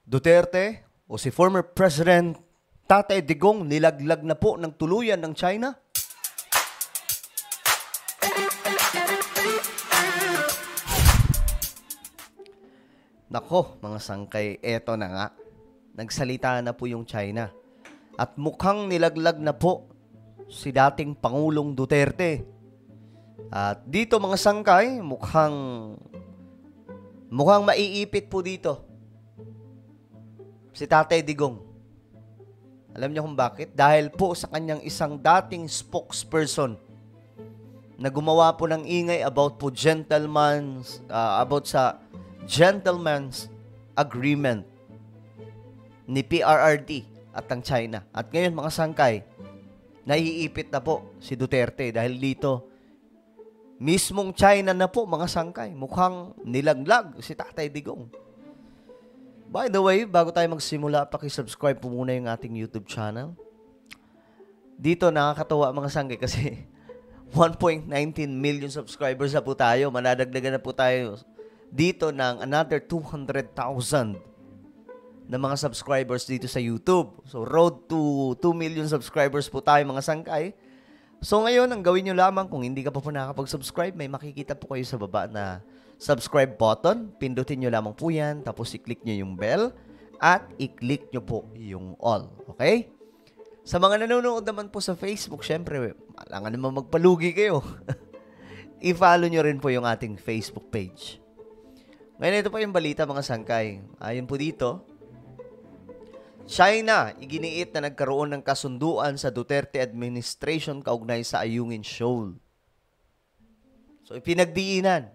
Duterte o si former President Tatay Digong nilaglag na po ng tuluyan ng China? Nako, mga sangkay, eto na nga. Nagsalita na po yung China. At mukhang nilaglag na po si dating Pangulong Duterte. At dito mga sangkay, mukhang maiipit po dito si Tatay Digong. Alam niyo kung bakit? Dahil po sa kanyang isang dating spokesperson na gumawa po ng ingay about sa gentleman's agreement ni PRRD at ang China. At ngayon mga sangkay, naiipit na po si Duterte dahil dito mismong China na po mga sangkay. Mukhang nilaglag si Tatay Digong. By the way, bago tayo magsimula, paki-subscribe po muna yung ating YouTube channel. Dito nakakatawa mga sangkay kasi 1.19 million subscribers na po tayo. Manadagdagan na po tayo dito ng another 200,000 na mga subscribers dito sa YouTube. So, road to 2 million subscribers po tayo mga sangkay. So, ngayon, ang gawin nyo lamang, kung hindi ka pa po nakakapag-subscribe, may makikita po kayo sa baba na subscribe button. Pindutin nyo lamang po yan, tapos i-click nyo yung bell, at i-click nyo po yung all. Okay? Sa mga nanonood naman po sa Facebook, syempre, kailangan naman magpalugi kayo. I-follow nyo rin po yung ating Facebook page. Ngayon, ito po yung balita mga sangkay. Ayon po dito, China, iginiit na nagkaroon ng kasunduan sa Duterte administration kaugnay sa Ayungin Shoal. So, ipinagdiinan.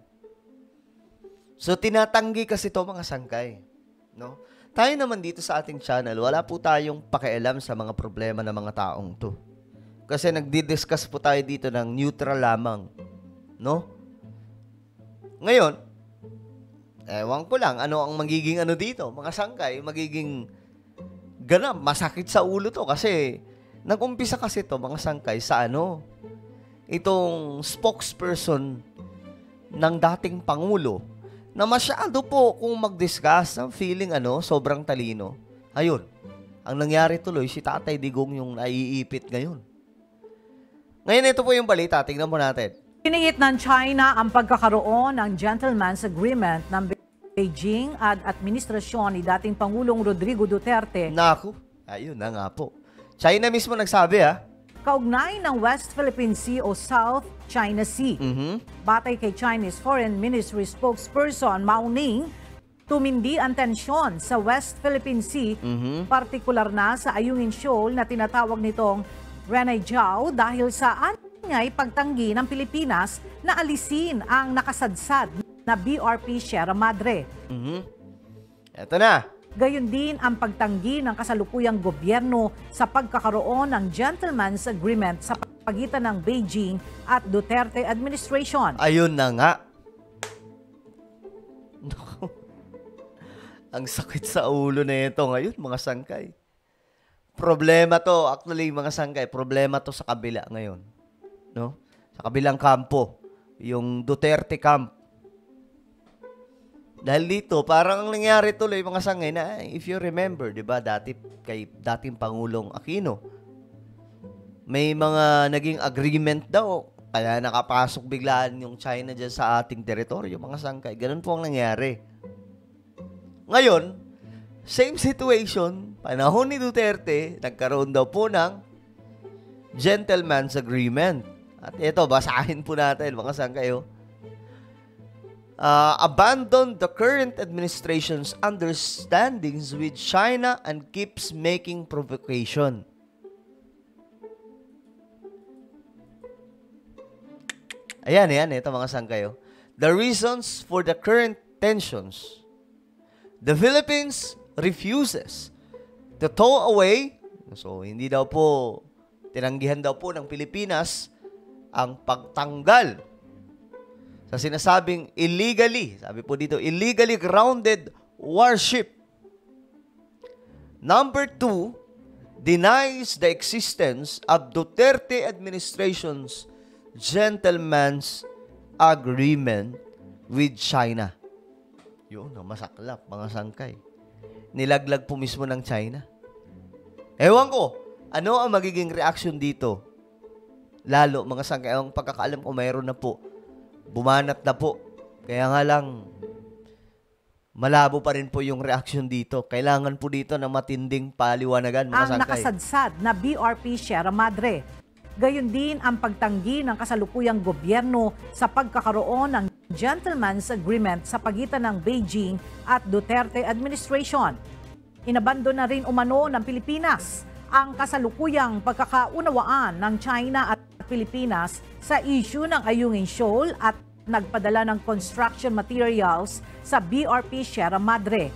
So, tinatanggi kasi ito mga sangkay. No? Tayo naman dito sa ating channel, wala po tayong pakialam sa mga problema ng mga taong to. Kasi nagdi-discuss po tayo dito ng neutral lamang. No? Ngayon, ewan ko lang, ano ang magiging dito? Mga sangkay, magiging ganap, masakit sa ulo to kasi nag-umpisa kasi to mga sangkay sa itong spokesperson ng dating Pangulo na masyado po kung mag-discuss ng feeling sobrang talino. Ayun, ang nangyari tuloy, si Tatay Digong yung naiipit ngayon. Ngayon, ito po yung balita. Tingnan mo natin. Piningit ng China ang pagkakaroon ng gentleman's agreement ng Beijing at administrasyon ni dating Pangulong Rodrigo Duterte. Naku, ayun na nga po. China mismo nagsabi Kaugnay ng West Philippine Sea o South China Sea. Batay kay Chinese Foreign Ministry spokesperson Mao Ning, tumindi ang tensyon sa West Philippine Sea, partikular na sa Ayungin Shoal na tinatawag nitong Renai Jiao dahil sa anyay pagtanggi ng Pilipinas na alisin ang nakasadsad na BRP Sierra Madre. Eto na. Gayon din ang pagtanggi ng kasalukuyang gobyerno sa pagkakaroon ng gentleman's agreement sa pagitan ng Beijing at Duterte administration. Ayun na nga. Ang sakit sa ulo na ito ngayon, mga sangkay. Problema to, actually mga sangkay, problema to sa kabila ngayon. No? Sa kabilang kampo, yung Duterte camp. Dahil dito, parang ang nangyari tuloy mga sangay na, if you remember, di ba, kay dating Pangulong Aquino, may mga naging agreement daw, kaya nakapasok biglaan yung China dyan sa ating teritoryo, mga sangkay. Ganun po ang nangyari. Ngayon, same situation, panahon ni Duterte, nagkaroon daw po ng gentleman's agreement. At ito, basahin po natin, mga sangkay, abandon the current administration's understandings with China and keeps making provocation. Ayan, ito mga sangkayo. The reasons for the current tensions. The Philippines refuses to tow away, so hindi daw po, tinanggihan daw po ng Pilipinas ang pagtanggal sa sinasabing illegally, sabi po dito, illegally grounded warship. Number 2, denies the existence of Duterte administration's gentleman's agreement with China. Yun, masaklap, mga sangkay. nilaglag po mismo ng China. Ewan ko, ano ang magiging reaction dito? Lalo, mga sangkay, ang pagkakaalam ko, mayroon na po. Bumanat na po. Kaya nga lang, malabo pa rin po yung reaction dito. Kailangan po dito ng matinding paliwanagan, mga Ang sangkay. nakasadsad na BRP Sierra Madre. Gayon din ang pagtanggi ng kasalukuyang gobyerno sa pagkakaroon ng gentleman's agreement sa pagitan ng Beijing at Duterte administration. Inabando na rin umano ng Pilipinas ang kasalukuyang pagkakaunawaan ng China at Pilipinas sa issue ng Ayungin Shoal at nagpadala ng construction materials sa BRP Sierra Madre.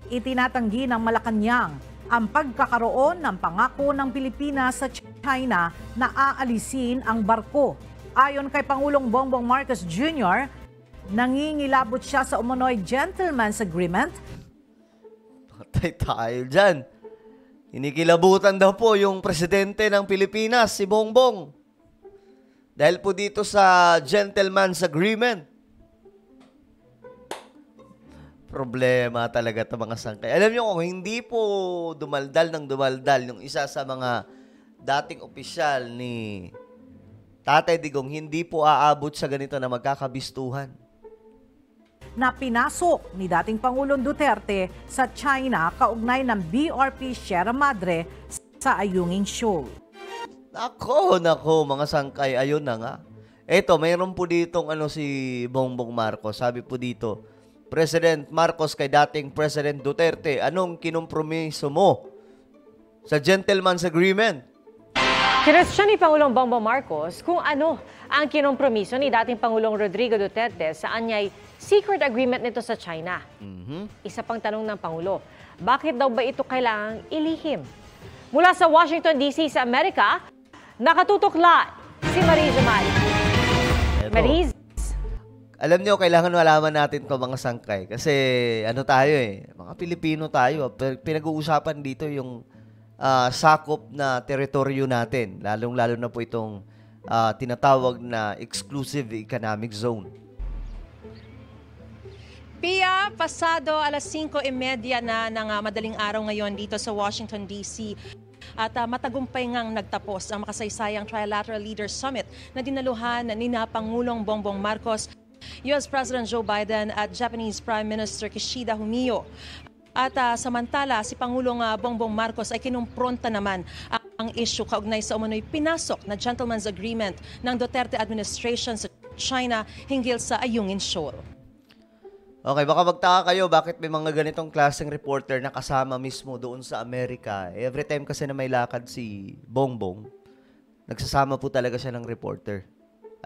Itinatanggi ng Malacanang ang pagkakaroon ng pangako ng Pilipinas sa China na aalisin ang barko. Ayon kay Pangulong Bongbong Marcos Jr., nangingilabot siya sa umano'y gentleman's agreement. Patay tayo dyan. Inikilabutan daw po yung presidente ng Pilipinas, si Bongbong. Dahil po dito sa gentleman's agreement. Problema talaga ito, mga sangkay. Alam niyo kung hindi po dumaldal yung isa sa mga dating opisyal ni Tatay Digong, hindi po aabot sa ganito na magkakabistuhan. Na pinasok ni dating Pangulong Duterte sa China kaugnay ng BRP Sierra Madre sa Ayungin Shoal. Nako, mga sangkay, ayun na nga. Eto, mayroon po ditong si Bongbong Marcos. Sabi po dito, President Marcos kay dating President Duterte, anong kinompromiso mo sa gentleman's agreement? Kinwestiyon ni Pangulong Bongbong Marcos kung ano ang kinompromiso ni dating Pangulong Rodrigo Duterte sa anyay secret agreement nito sa China. Isa pang tanong ng Pangulo, bakit daw ba ito kailangang ilihim? Mula sa Washington DC sa Amerika, nakatutok live si Mariz Umali. Mariz? Alam niyo, kailangan malaman natin to, mga sangkay. Kasi tayo mga Pilipino tayo. Pinag-uusapan dito yung sakop na teritoryo natin. Lalong-lalo na po itong tinatawag na exclusive economic zone. Pia, pasado alas 5:30 na ng madaling araw ngayon dito sa Washington, D.C. At matagumpay ngang nagtapos ang makasaysayang Trilateral Leaders Summit na dinaluhan ni Pangulong Bongbong Marcos, U.S. President Joe Biden at Japanese Prime Minister Kishida Fumio. At samantala, si Pangulong Bongbong Marcos ay kinumpronta naman ang issue kaugnay sa umano'y pinasok na gentleman's agreement ng Duterte administration sa China hinggil sa Ayungin Shoal. Okay, baka magtaka kayo bakit may mga ganitong klaseng reporter na kasama mismo doon sa Amerika. Every time kasi na may lakad si Bongbong, nagsasama po talaga siya ng reporter.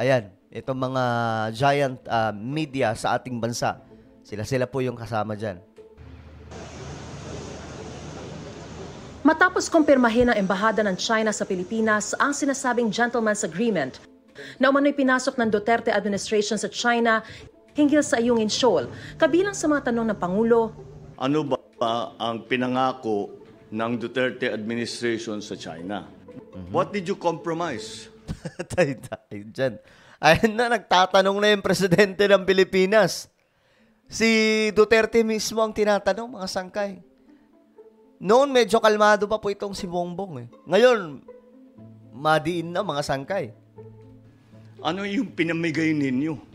Ayan, itong mga giant media sa ating bansa, sila po yung kasama dyan. Matapos kumpirmahin ng Embahada ng China sa Pilipinas ang sinasabing gentleman's agreement na umano'y pinasok ng Duterte administration sa China hinggil sa Ayungin Shoal, kabilang sa mga tanong ng Pangulo, ano ba ang pinangako ng Duterte administration sa China? What did you compromise? Tayo dyan. Ayun na, nagtatanong na yung presidente ng Pilipinas. Si Duterte mismo ang tinatanong, mga sangkay. Noon, medyo kalmado pa po itong si Bongbong. Ngayon, madiin na, mga sangkay. Ano yung pinamigay ninyo?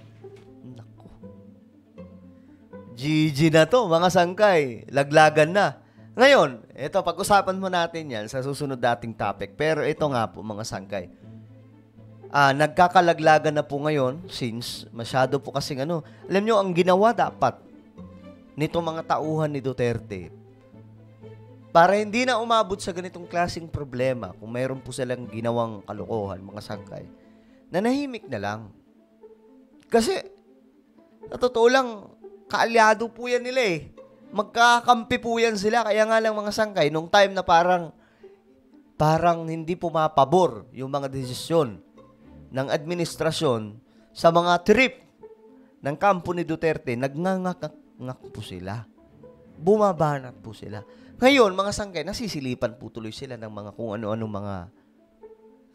GG na to, mga sangkay. Laglagan na. Ngayon, ito, pag-usapan mo natin yan sa susunod dating topic. Pero ito nga po, mga sangkay. Nagkakalaglagan na po ngayon since masyado po kasing alam nyo, ang ginawa dapat nito mga tauhan ni Duterte para hindi na umabot sa ganitong klaseng problema kung mayroon po silang ginawang kalokohan, mga sangkay, nanahimik na lang. Kasi, sa totoo lang, kaalyado po yan nila Magkakampi po yan sila. Kaya nga lang, mga sangkay, nung time na parang hindi pumapabor yung mga desisyon ng administrasyon sa mga trip ng kampo ni Duterte, nagnangak po sila. Bumabanat po sila. Ngayon, mga sangkay, nasisilipan po tuloy sila ng mga kung ano-ano mga,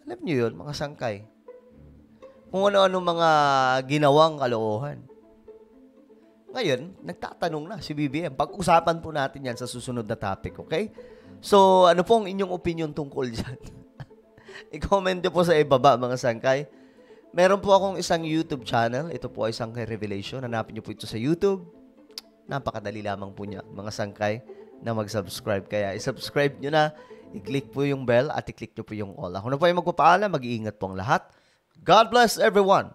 alam nyo yun, mga sangkay, kung ano-ano mga ginawang kaloohan. Ngayon, nagtatanong na si BBM. Pag-usapan po natin yan sa susunod na topic, okay? So, ano pong inyong opinion tungkol dyan? I-comment nyo po sa ibaba, mga sangkay. Meron po akong isang YouTube channel. Ito po ay Sangkay Revelation. Hanapin nyo po ito sa YouTube. Napakadali lamang po niya, mga sangkay, na mag-subscribe. Kaya i-subscribe nyo na, i-click po yung bell at i-click nyo po yung all. Ako na po ay magpapaalam. Mag-iingat po ang lahat. God bless everyone.